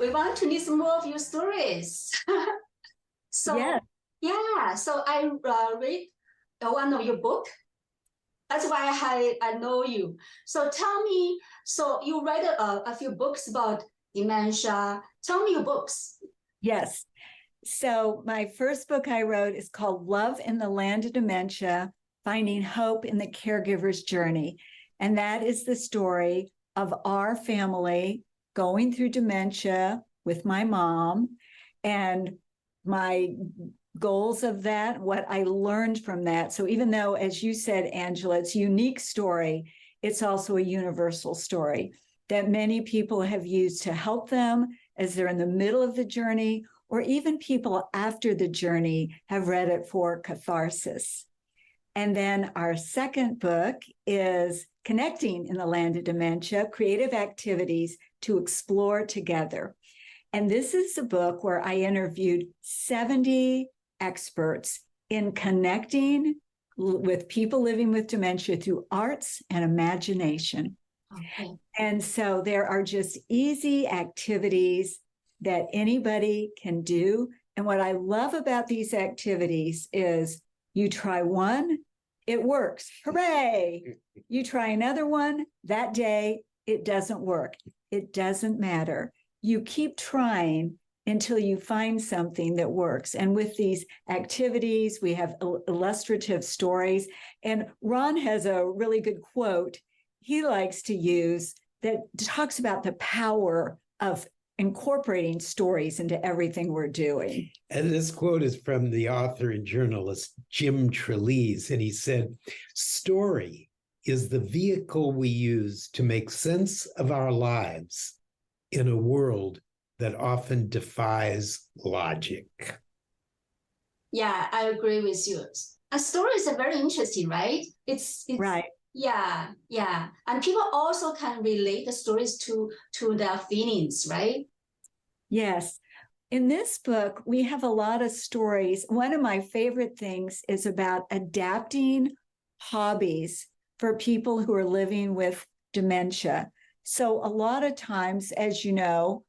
we want to listen more of your stories. So, Yeah. yeah, so I read one of your book. That's why I know you. So tell me, so you read a few books about dementia. Tell me your books. Yes. So my first book I wrote is called Love in the Land of Dementia, Finding Hope in the Caregiver's Journey. And that is the story of our family going through dementia with my mom and my goals of that, what I learned from that. So even though, as you said, Angela, it's a unique story, it's also a universal story that many people have used to help them as they're in the middle of the journey, or even people after the journey have read it for catharsis. And then our second book is Connecting in the Land of Dementia, Creative Activities to Explore Together. And this is a book where I interviewed 70 experts in connecting with people living with dementia through arts and imagination. Okay. And so there are just easy activities that anybody can do. And what I love about these activities is you try one, it works. Hooray! You try another one, that day, it doesn't work. It doesn't matter. You keep trying until you find something that works. And with these activities, we have illustrative stories. And Ron has a really good quote he likes to use that talks about the power of incorporating stories into everything we're doing. And this quote is from the author and journalist Jim Trelease, and he said, "Story is the vehicle we use to make sense of our lives in a world that often defies logic." Yeah, I agree with you. A story is very interesting, right? It's right. Yeah, yeah. And people also can relate the stories to their feelings, right? Yes. In this book, we have a lot of stories. One of my favorite things is about adapting hobbies for people who are living with dementia. So a lot of times, as you know,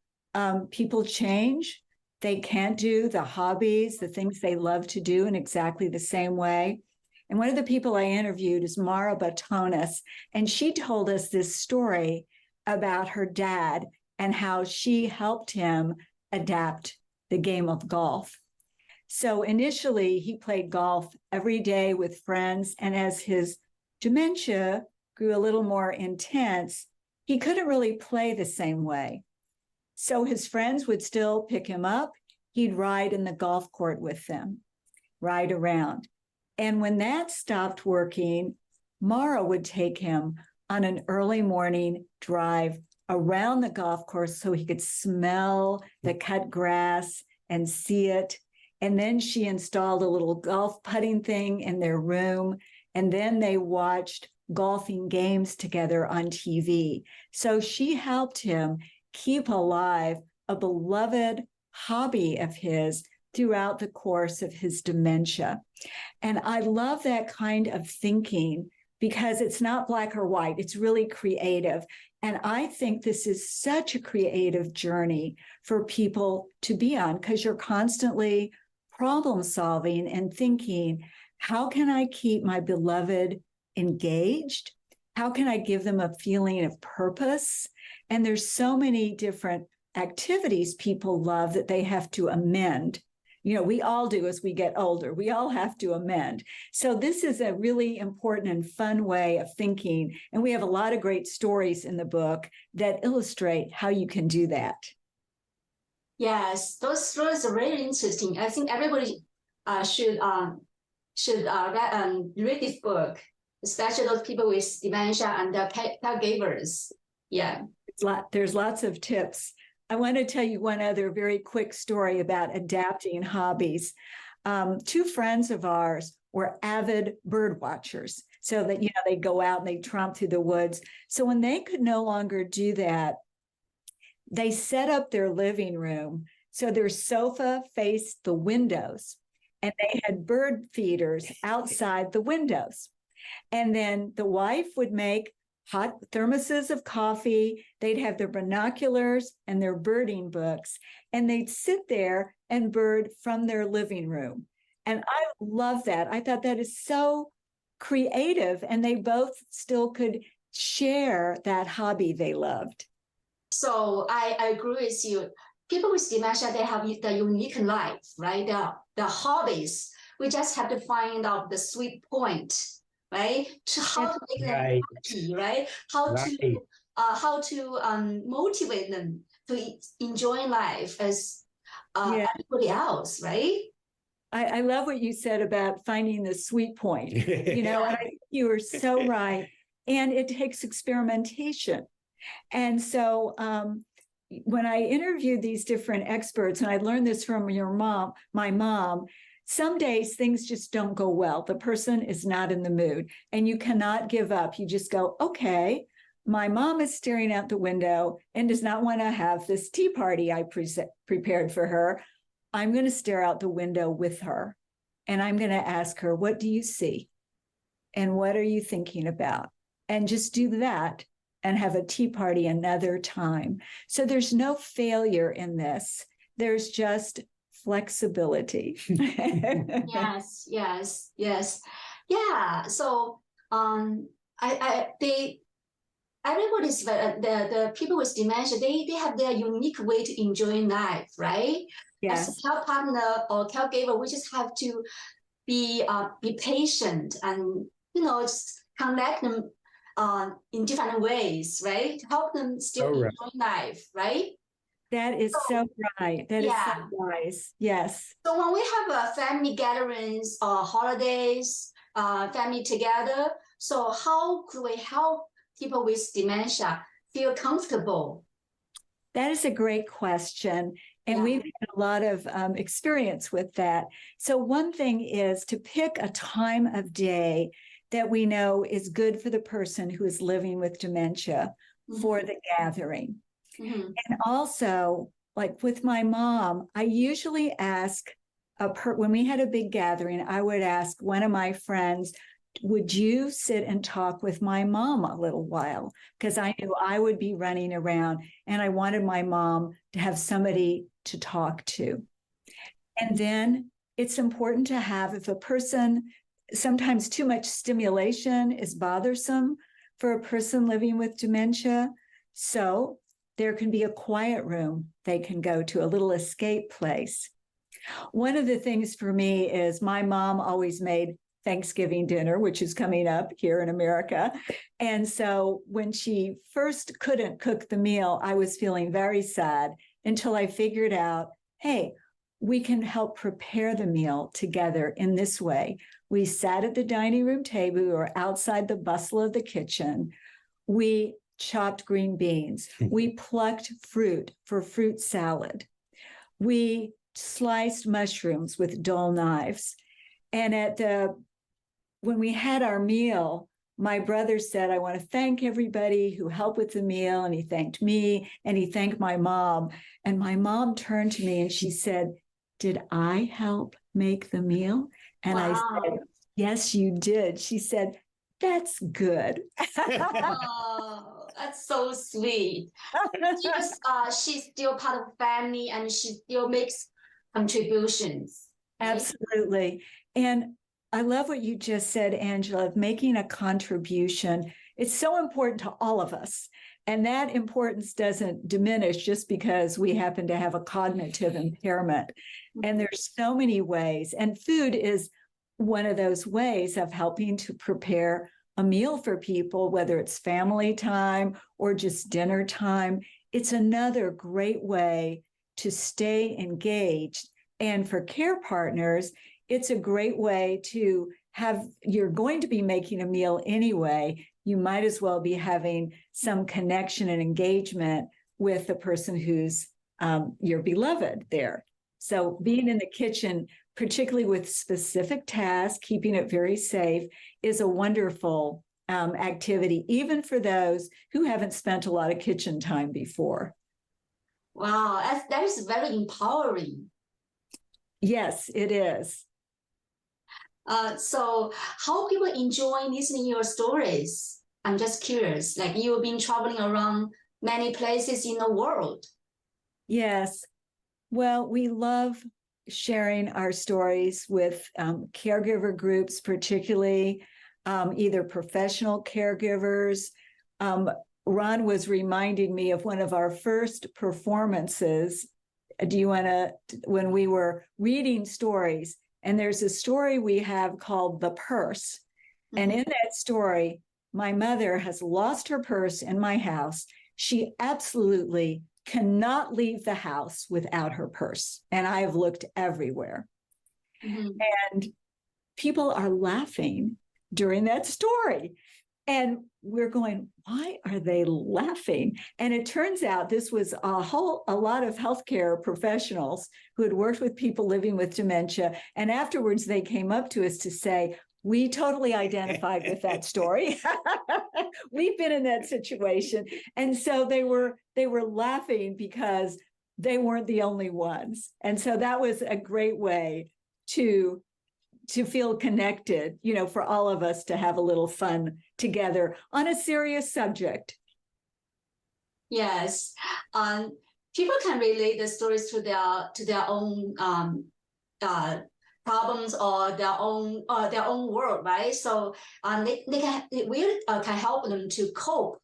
people change. They can't do the hobbies, the things they love to do in exactly the same way. And one of the people I interviewed is Mara Batonis, and she told us this story about her dad and how she helped him adapt the game of golf. So initially, he played golf every day with friends, and as his dementia grew a little more intense, he couldn't really play the same way. So his friends would still pick him up. He'd ride in the golf court with them, ride around. And when that stopped working, Mara would take him on an early morning drive around the golf course so he could smell the cut grass and see it. And then she installed a little golf putting thing in their room. And then they watched golfing games together on TV. So she helped him keep alive a beloved hobby of his throughout the course of his dementia. And I love that kind of thinking because it's not black or white, it's really creative. And I think this is such a creative journey for people to be on because you're constantly problem solving and thinking, how can I keep my beloved engaged? How can I give them a feeling of purpose? And there's so many different activities people love that they have to amend. You know, we all do as we get older. We all have to amend. So this is a really important and fun way of thinking. And we have a lot of great stories in the book that illustrate how you can do that. Yes, those stories are very interesting. I think everybody should read this book, especially those people with dementia and their caregivers. Yeah. There's lots of tips. I want to tell you one other very quick story about adapting hobbies. Two friends of ours were avid bird watchers. So that, you know, they'd go out and they'd tromp through the woods. So when they could no longer do that, they set up their living room. So their sofa faced the windows and they had bird feeders outside the windows. And then the wife would make hot thermoses of coffee. They'd have their binoculars and their birding books, and they'd sit there and bird from their living room. And I love that. I thought that is so creative, and they both still could share that hobby they loved. So I agree with you. People with dementia, they have the unique life, right? The hobbies. We just have to find out the sweet point, right? To how to make them happy, right? How to motivate them to enjoy life as everybody else, right? I love what you said about finding the sweet point. And I think you are so right. And it takes experimentation. And so when I interviewed these different experts, and I learned this from my mom, some days things just don't go well. The person is not in the mood, and you cannot give up. You just go, okay, my mom is staring out the window and does not want to have this tea party I prepared for her. I'm going to stare out the window with her, and I'm going to ask her, what do you see? And what are you thinking about? And just do that and have a tea party another time. So there's no failure in this. There's just flexibility. Yes. Yeah. So everybody's the people with dementia, they have their unique way to enjoy life, right? Yes. As a care partner or caregiver, we just have to be patient and just connect them in different ways, right? To help them still enjoy life, right? That is so right. That is so wise. Yes. So when we have family gatherings or holidays, family together, so how could we help people with dementia feel comfortable? That is a great question. And we've had a lot of experience with that. So one thing is to pick a time of day that we know is good for the person who is living with dementia for the gathering. And also, like with my mom, I usually ask when we had a big gathering, I would ask one of my friends, would you sit and talk with my mom a little while? Because I knew I would be running around and I wanted my mom to have somebody to talk to. And then it's important to have, if a person, sometimes too much stimulation is bothersome for a person living with dementia. So there can be a quiet room they can go to, a little escape place. One of the things for me is my mom always made Thanksgiving dinner, which is coming up here in America. And so when she first couldn't cook the meal, I was feeling very sad until I figured out, hey, we can help prepare the meal together in this way. We sat at the dining room table or outside the bustle of the kitchen. We chopped green beans. We plucked fruit for fruit salad. We sliced mushrooms with dull knives. And when we had our meal, my brother said, I want to thank everybody who helped with the meal. And he thanked me and he thanked my mom. And my mom turned to me and she said, did I help make the meal? And I said, yes, you did. She said, that's good. Oh, that's so sweet. She's still part of the family and she still makes contributions. Absolutely. And I love what you just said, Angela, of making a contribution. It's so important to all of us. And that importance doesn't diminish just because we happen to have a cognitive impairment. And there's so many ways. And food is one of those ways of helping to prepare a meal for people, whether it's family time or just dinner time. It's another great way to stay engaged. And for care partners, it's a great way to have, you're going to be making a meal anyway. You might as well be having some connection and engagement with the person who's your beloved there. So being in the kitchen, particularly with specific tasks, keeping it very safe, is a wonderful activity, even for those who haven't spent a lot of kitchen time before. Wow, that is very empowering. Yes, it is. So how people enjoy listening to your stories? I'm just curious, like you've been traveling around many places in the world. Yes. Well, we love sharing our stories with caregiver groups, particularly either professional caregivers. Ron was reminding me of one of our first performances. Do you want to, when we were reading stories, and there's a story we have called The Purse. Mm-hmm. And in that story, my mother has lost her purse in my house. She absolutely cannot leave the house without her purse. And I have looked everywhere. Mm-hmm. And people are laughing during that story. And we're going, why are they laughing? And it turns out this was a lot of healthcare professionals who had worked with people living with dementia. And afterwards, they came up to us to say, we totally identified with that story. We've been in that situation. And so they were laughing because they weren't the only ones. And so that was a great way to feel connected, for all of us to have a little fun together on a serious subject. Yes. People can relate the stories to their own problems or their own world, right? So they really can help them to cope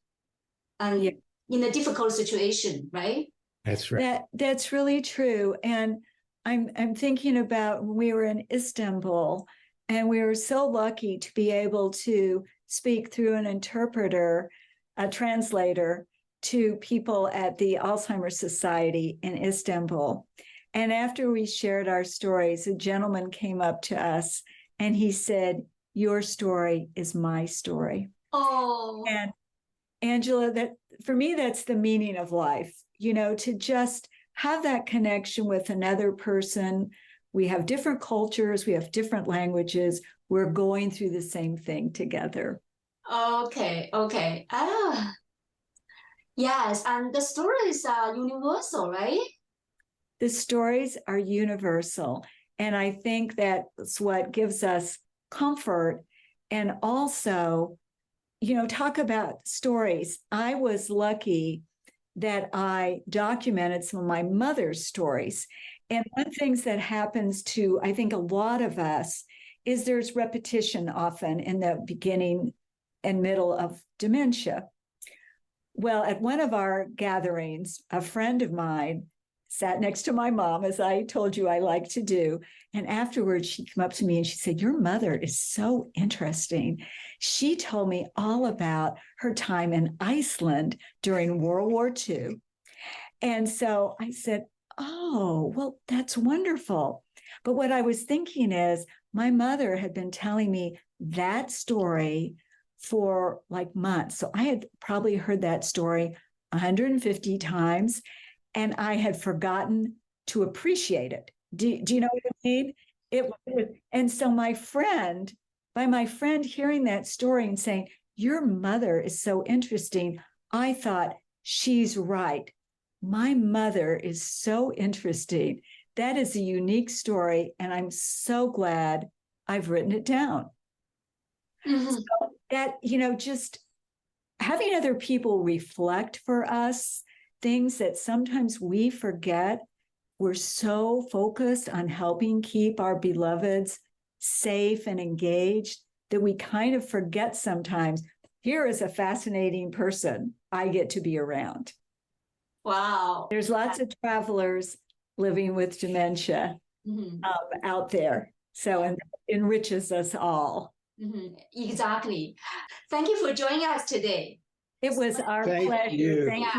in a difficult situation, right? That's right. That's really true. And I'm thinking about when we were in Istanbul, and we were so lucky to be able to speak through an interpreter, a translator, to people at the Alzheimer's Society in Istanbul. And after we shared our stories, a gentleman came up to us and he said, "Your story is my story." Oh. And Angela, that for me, that's the meaning of life, to just have that connection with another person. We have different cultures, we have different languages. We're going through the same thing together. Okay. Yes, and the stories are universal, right? The stories are universal. And I think that's what gives us comfort. And also, talk about stories. I was lucky that I documented some of my mother's stories. And one of the things that happens to, I think, a lot of us is there's repetition often in the beginning and middle of dementia. Well, at one of our gatherings, a friend of mine sat next to my mom, as I told you I like to do. And afterwards, she came up to me and she said, "Your mother is so interesting. She told me all about her time in Iceland during World War II. And so I said, "Oh, well, that's wonderful." But what I was thinking is my mother had been telling me that story for like months. So I had probably heard that story 150 times. And I had forgotten to appreciate it. Do you know what I mean? And so by my friend hearing that story and saying, "Your mother is so interesting," I thought, she's right. My mother is so interesting. That is a unique story. And I'm so glad I've written it down. Mm-hmm. So that, just having other people reflect for us things that sometimes we forget. We're so focused on helping keep our beloveds safe and engaged that we kind of forget sometimes, here is a fascinating person I get to be around. Wow. There's lots of travelers living with dementia out there. So it enriches us all. Mm-hmm. Exactly. Thank you for joining us today. It was our pleasure. Thank you.